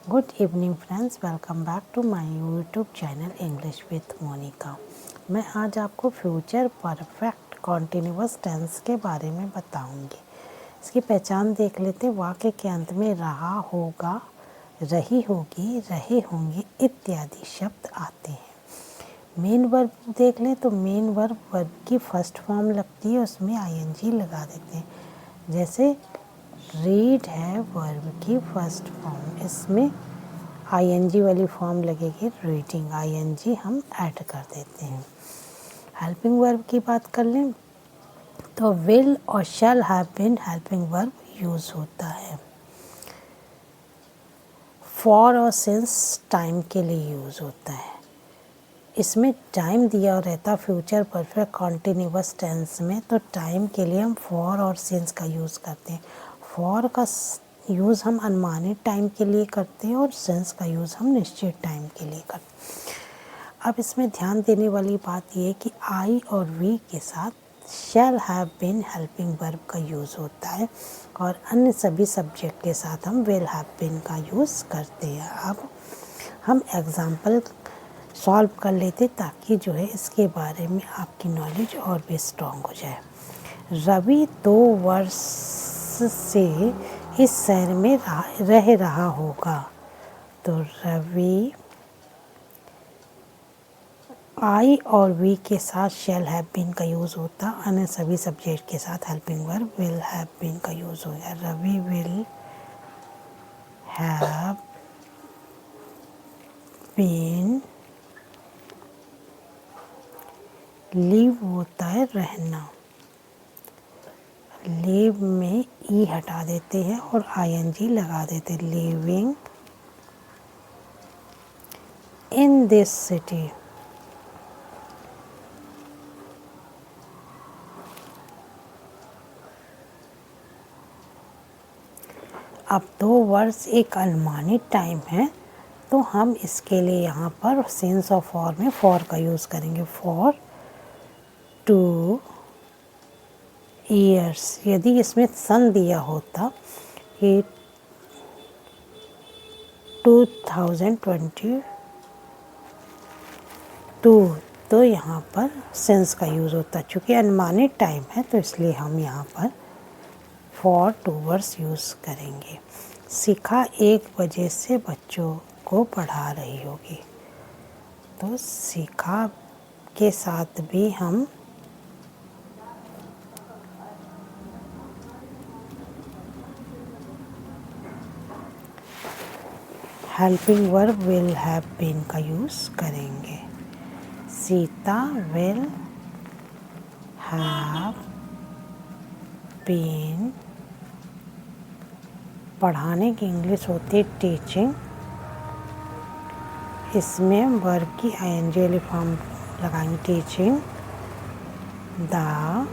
Good evening friends, welcome back to my YouTube channel English with Monika. मैं आज आपको future perfect continuous tense के बारे में बताऊंगी। इसकी पहचान देख लेते हैं। वाक्य के अंत में रहा होगा, रही होगी, रहे होंगे इत्यादि शब्द आते हैं। मेन वर्ब देख लें तो मेन वर्ब की फर्स्ट फॉर्म लगती है, उसमें आईएनजी लगा देते हैं। जैसे रीड है वर्ब की फर्स्ट फॉर्म, इसमें आईएनजी वाली फॉर्म लगेगी रीडिंग, आईएनजी हम ऐड कर देते हैं। हेल्पिंग वर्ब की बात कर लें तो विल और shall have been helping verb use होता है। फॉर और सिंस टाइम के लिए यूज़ होता है। इसमें टाइम दिया रहता फ्यूचर परफेक्ट कॉन्टिन्यूअस टेंस में, तो टाइम के लिए हम फॉर और सिंस का यूज़ करते हैं। फॉर का यूज़ हम अनुमानित टाइम के लिए करते हैं और सिंस का यूज़ हम निश्चित टाइम के लिए करते हैं। अब इसमें ध्यान देने वाली बात यह है कि आई और वी के साथ shall have been helping verb का यूज़ होता है और अन्य सभी सब्जेक्ट के साथ हम विल हैव बीन का यूज़ करते हैं। अब हम एग्ज़ाम्पल सॉल्व कर लेते ताकि जो है इसके बारे में आपकी नॉलेज और भी स्ट्रॉन्ग हो जाए। रवि 2 वर्ष से इस शहर में रह रहा होगा, तो रवि आई और वी के साथ शैल हैव बीन का यूज़ होता, अन्य सभी सब्जेक्ट के साथ helping verb will have been का यूज़ हो गया। Ravi will have been, live होता है रहना, लिव में ई हटा देते हैं और आईएनजी लगा देते हैं। लिविंग इन दिस सिटी, अब 2 वर्ष एक अनुमानित टाइम है, तो हम इसके लिए यहाँ पर सिंस और फॉर में फॉर का यूज़ करेंगे। फॉर 2 ईयर्स, यदि इसमें सन दिया होता कि 2022, तो यहाँ पर सिंस का यूज़ होता। चूँकि अनुमानित टाइम है तो इसलिए हम यहाँ पर फॉर 2 वर्ष यूज़ करेंगे। शिखा 1 बजे से बच्चों को पढ़ा रही होगी, तो शिखा के साथ भी हम helping verb will have been का यूज़ करेंगे। सीता विल हैव बीन, पढ़ाने की इंग्लिश होती है टीचिंग, इसमें वर्ब की आईएनजी वाली फॉर्म लगाएंगे। Teaching the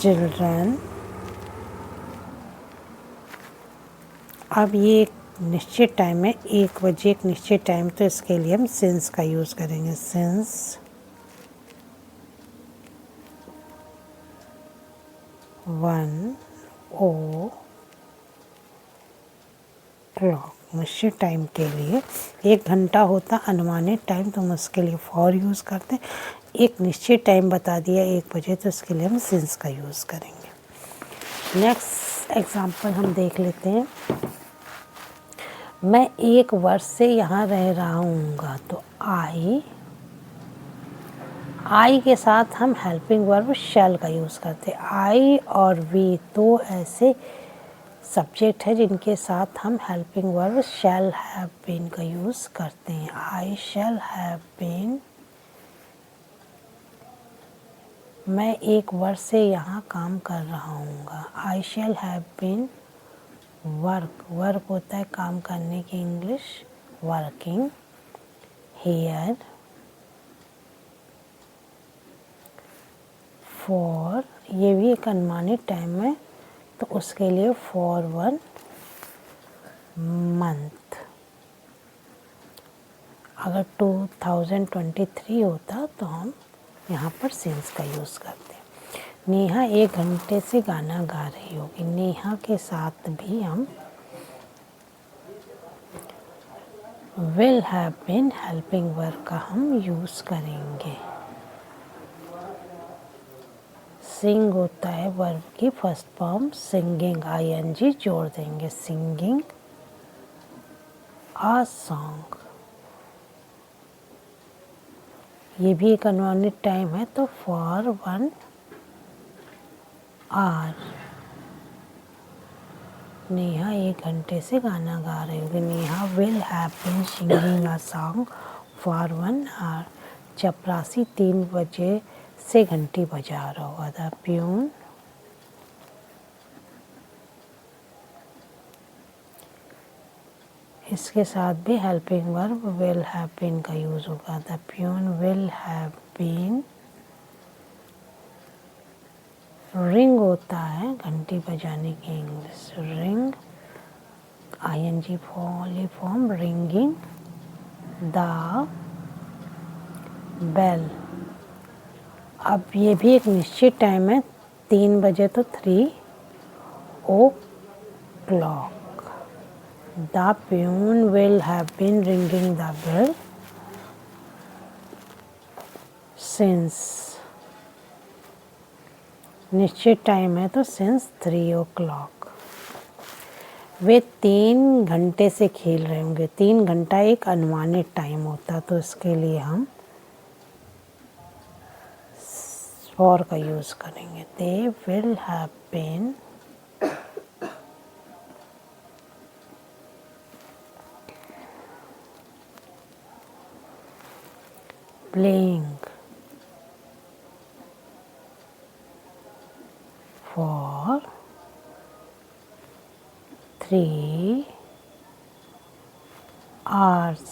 children. अब ये एक निश्चित टाइम है, 1 बजे एक निश्चित टाइम, तो इसके लिए हम सिंस का यूज़ करेंगे। सिंस 1 o'clock, निश्चित टाइम के लिए 1 घंटा होता अनुमानित टाइम, तो हम उसके लिए फॉर यूज़ करते हैं। एक निश्चित टाइम बता दिया 1 बजे, तो इसके लिए हम सिंस का यूज़ करेंगे। नेक्स्ट एग्जांपल हम देख लेते हैं। मैं 1 वर्ष से यहाँ रह रहा हूँगा, तो आई के साथ हम हेल्पिंग वर्ब शैल का यूज़ करते हैं। आई और वी 2 ऐसे सब्जेक्ट है जिनके साथ हम helping verb shall have been का यूज़ करते हैं। आई शैल हैव बीन, मैं 1 वर्ष से यहाँ काम कर रहा हूँगा। आई शैल हैव बीन वर्क होता है काम करने की इंग्लिश, वर्किंग हियर फॉर, ये भी एक अनुमानित टाइम है, तो उसके लिए फॉर 1 मंथ। अगर 2023 होता तो हम यहाँ पर सिंस का यूज़ करते हैं। नेहा 1 घंटे से गाना गा रही होगी। नेहा के साथ भी हम will have been helping verb का हम यूज़ करेंगे। सिंग होता है वर्ब की फर्स्ट फॉर्म सिंगिंग, आईएनजी जोड़ देंगे, सिंगिंग आ सॉन्ग। ये भी एक अनवांटेड टाइम है, तो फॉर 1 आवर। नेहा 1 घंटे से गाना गा रही होगी। Neha will have been singing a song for 1 hour. चपरासी 3 बजे से घंटी बजा रहा होगा। द प्यून इसके साथ भी helping verb will have been का यूज़ होगा। The peon will have been. Ring होता है घंटी बजाने की English, ring ING form ringing the bell. अब ये भी एक निश्चित टाइम है, 3 बजे तो 3 o'clock। The peon will have been ringing the bell since. निश्चित टाइम है तो सिंस 3 o'clock। वे 3 घंटे से खेल रहे होंगे। 3 घंटा एक अनवांटेड टाइम होता, तो इसके लिए हम फॉर का यूज़ करेंगे। They will have been playing for 3 hours।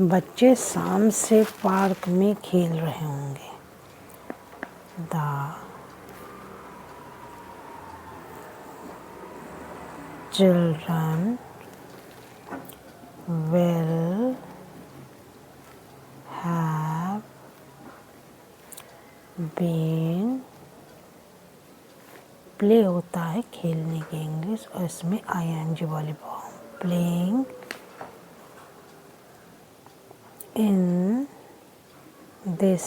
बच्चे शाम से पार्क में खेल रहे होंगे। The children will have been। Play होता है खेलने की इंग्लिश, और इसमें आईएनजी वाली form playing in this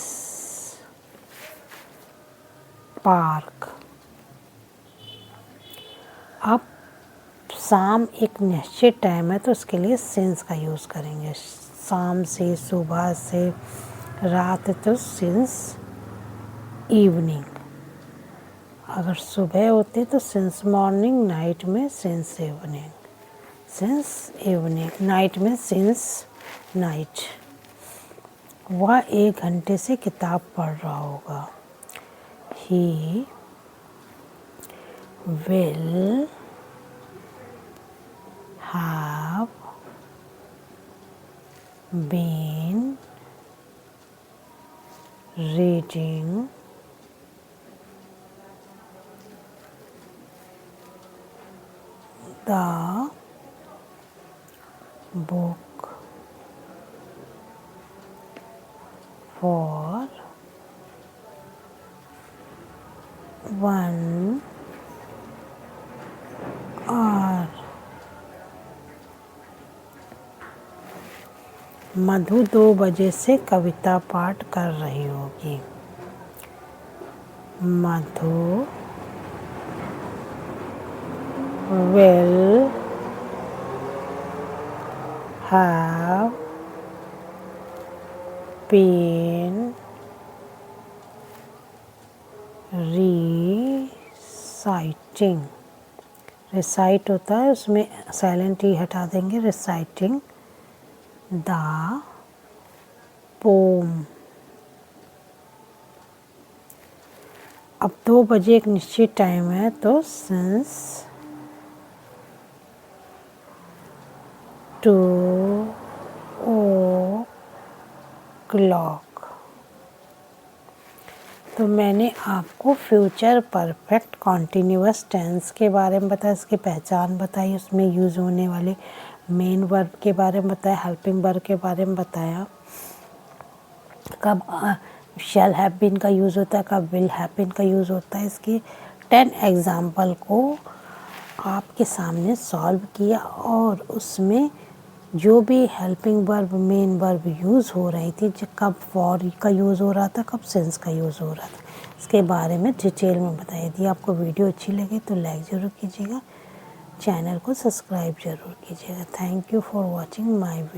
park. अब शाम एक निश्चित टाइम है, तो उसके लिए सिंस का यूज़ करेंगे। शाम से, सुबह से, रात तो सिंस इवनिंग। अगर सुबह होती तो सिंस मॉर्निंग, नाइट में since evening, since evening, night में सिंस नाइट। वह 1 घंटे से किताब पढ़ रहा होगा। He will have been reading the book for 1 hour। मधु 2 बजे से कविता पाठ कर रही होगी। मधु will have been reciting। Recite होता है, उसमें साइलेंट ही हटा देंगे, रिसाइटिंग द पोम। अब 2 बजे एक निश्चित टाइम है, तो सिंस 2 o'clock। तो मैंने आपको फ्यूचर परफेक्ट कॉन्टिन्यूअस टेंस के बारे में बताया, इसकी पहचान बताई, उसमें यूज़ होने वाले मेन वर्ब के बारे में बताया, हेल्पिंग वर्ब के बारे में बताया, कब शैल हैव बीन का यूज़ होता है, कब विल हैव बीन का यूज़ होता है। इसकी 10 एग्जाम्पल को आपके सामने सॉल्व किया और उसमें जो भी helping verb main verb use हो रही थी, कब फॉर का यूज़ हो रहा था, कब सिंस का यूज़ हो रहा था, इसके बारे में डिटेल में बताई। यदि आपको वीडियो अच्छी लगे तो लाइक ज़रूर कीजिएगा, चैनल को सब्सक्राइब ज़रूर कीजिएगा। Thank you for watching my video.